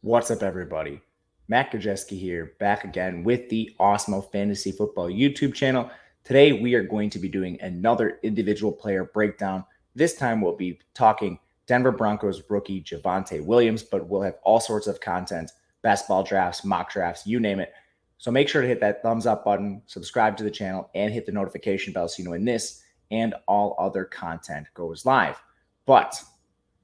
What's up, everybody? Matt Gajewski here, back again with the Awesemo Fantasy Football YouTube channel. Today, we are going to be doing another individual player breakdown. This time, we'll be talking Denver Broncos rookie Javonte Williams, but we'll have all sorts of content, basketball drafts, mock drafts, you name it. So make sure to hit that thumbs up button, subscribe to the channel, and hit the notification bell so you know when this and all other content goes live. But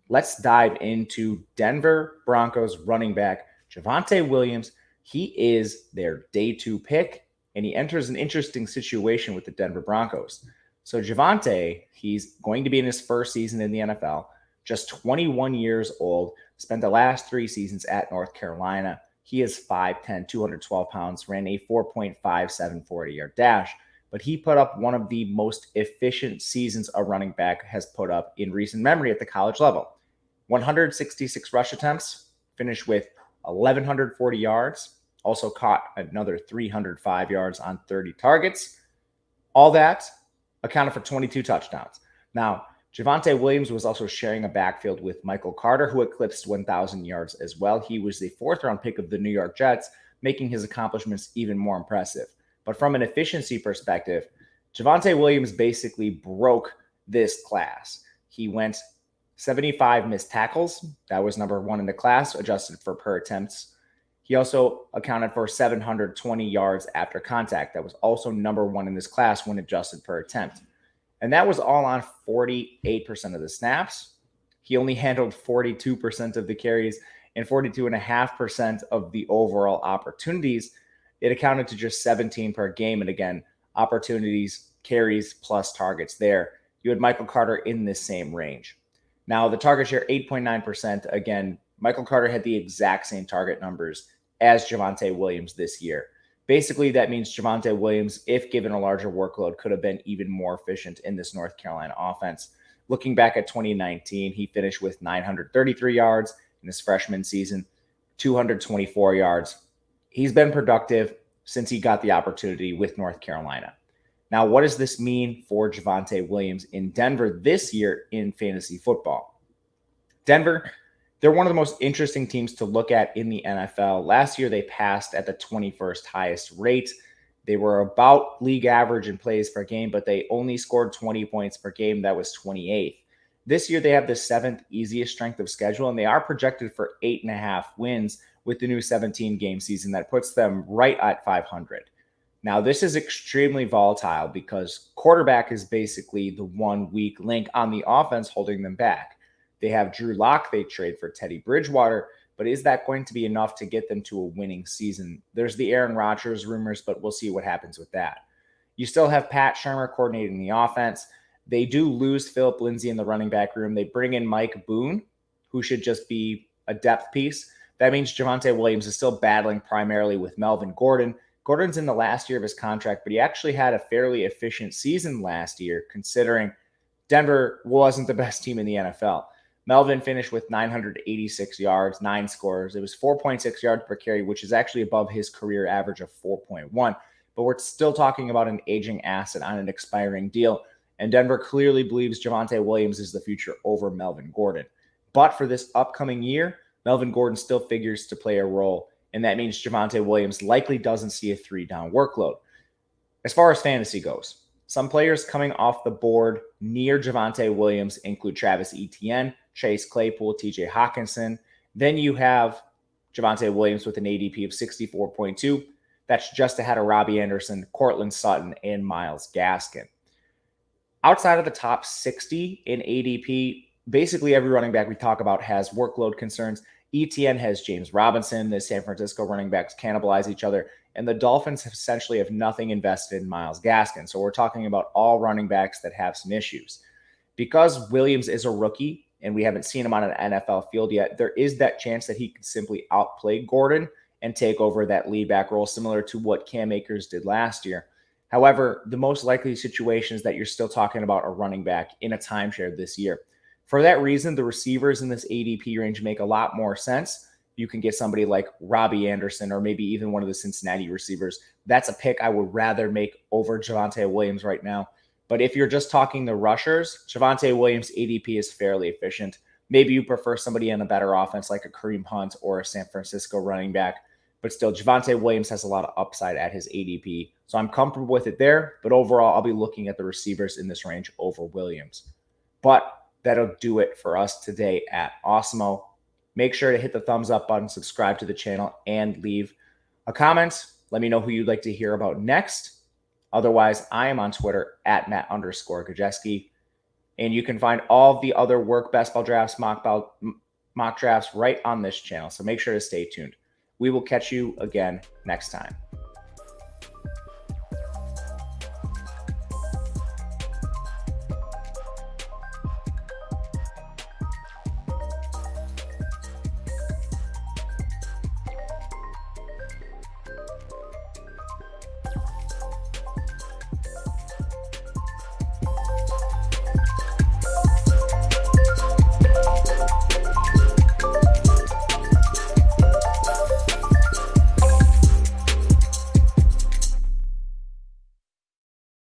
let's dive into Denver Broncos running back Javonte Williams. He is their day two pick, and he enters an interesting situation with the Denver Broncos. So Javonte, he's going to be in his first season in the NFL, just 21 years old, spent the last 3 seasons at North Carolina. He is 5'10", 212 pounds, ran a 4.57 40-yard dash, but he put up one of the most efficient seasons a running back has put up in recent memory at the college level. 166 rush attempts, finished with 1,140 yards, also caught another 305 yards on 30 targets. All that accounted for 22 touchdowns. Now, Javonte Williams was also sharing a backfield with Michael Carter, who eclipsed 1,000 yards as well. He was the fourth-round pick of the New York Jets, making his accomplishments even more impressive. But from an efficiency perspective, Javonte Williams basically broke this class. He went 75 missed tackles. That was number one in the class, adjusted for per attempts. He also accounted for 720 yards after contact. That was also number one in this class when adjusted per attempt. And that was all on 48% of the snaps. He only handled 42% of the carries and 42.5% of the overall opportunities. It accounted to just 17 per game. And again, opportunities, carries, plus targets there. You had Michael Carter in this same range. Now, the target share, 8.9%. Again, Michael Carter had the exact same target numbers as Javonte Williams this year. Basically, that means Javonte Williams, if given a larger workload, could have been even more efficient in this North Carolina offense. Looking back at 2019, he finished with 933 yards in his freshman season, 224 yards. He's been productive since he got the opportunity with North Carolina. Now, what does this mean for Javonte Williams in Denver this year in fantasy football? Denver, they're one of the most interesting teams to look at in the NFL. Last year, they passed at the 21st highest rate. They were about league average in plays per game, but they only scored 20 points per game. That was 28th. This year, they have the 7th easiest strength of schedule, and they are projected for 8.5 wins with the new 17-game season. That puts them right at 500. Now, this is extremely volatile because quarterback is basically the one weak link on the offense holding them back. They have Drew Lock they trade for Teddy Bridgewater, but is that going to be enough to get them to a winning season? There's the Aaron Rodgers rumors, but we'll see what happens with that. You still have Pat Shurmur coordinating the offense. They do lose Philip Lindsay in the running back room. They bring in Mike Boone, who should just be a depth piece. That means Javonte Williams is still battling primarily with Melvin Gordon. Gordon's in the last year of his contract, but he actually had a fairly efficient season last year, considering Denver wasn't the best team in the NFL. Melvin finished with 986 yards, 9 scores. It was 4.6 yards per carry, which is actually above his career average of 4.1. But we're still talking about an aging asset on an expiring deal. And Denver clearly believes Javonte Williams is the future over Melvin Gordon. But for this upcoming year, Melvin Gordon still figures to play a role. And that means Javonte Williams likely doesn't see a 3-down workload. As far as fantasy goes, some players coming off the board near Javonte Williams include Travis Etienne, Chase Claypool, TJ Hawkinson. Then you have Javonte Williams with an ADP of 64.2. That's just ahead of Robbie Anderson, Cortland Sutton, and Myles Gaskin. Outside of the top 60 in ADP, basically every running back we talk about has workload concerns. ETN has James Robinson. The San Francisco running backs cannibalize each other. And the Dolphins essentially have nothing invested in Myles Gaskin. So we're talking about all running backs that have some issues. Because Williams is a rookie and we haven't seen him on an NFL field yet, there is that chance that he could simply outplay Gordon and take over that lead back role, similar to what Cam Akers did last year. However, the most likely situation is that you're still talking about a running back in a timeshare this year. For that reason, the receivers in this ADP range make a lot more sense. You can get somebody like Robbie Anderson or maybe even one of the Cincinnati receivers. That's a pick I would rather make over Javonte Williams right now. But if you're just talking the rushers, Javonte Williams' ADP is fairly efficient. Maybe you prefer somebody in a better offense like a Kareem Hunt or a San Francisco running back. But still, Javonte Williams has a lot of upside at his ADP. So I'm comfortable with it there. But overall, I'll be looking at the receivers in this range over Williams. But that'll do it for us today at Awesemo. Make sure to hit the thumbs up button, subscribe to the channel, and leave a comment. Let me know who you'd like to hear about next. Otherwise, I am on Twitter at Matt_Gajewski. And you can find all of the other work best ball drafts, mock drafts right on this channel. So make sure to stay tuned. We will catch you again next time.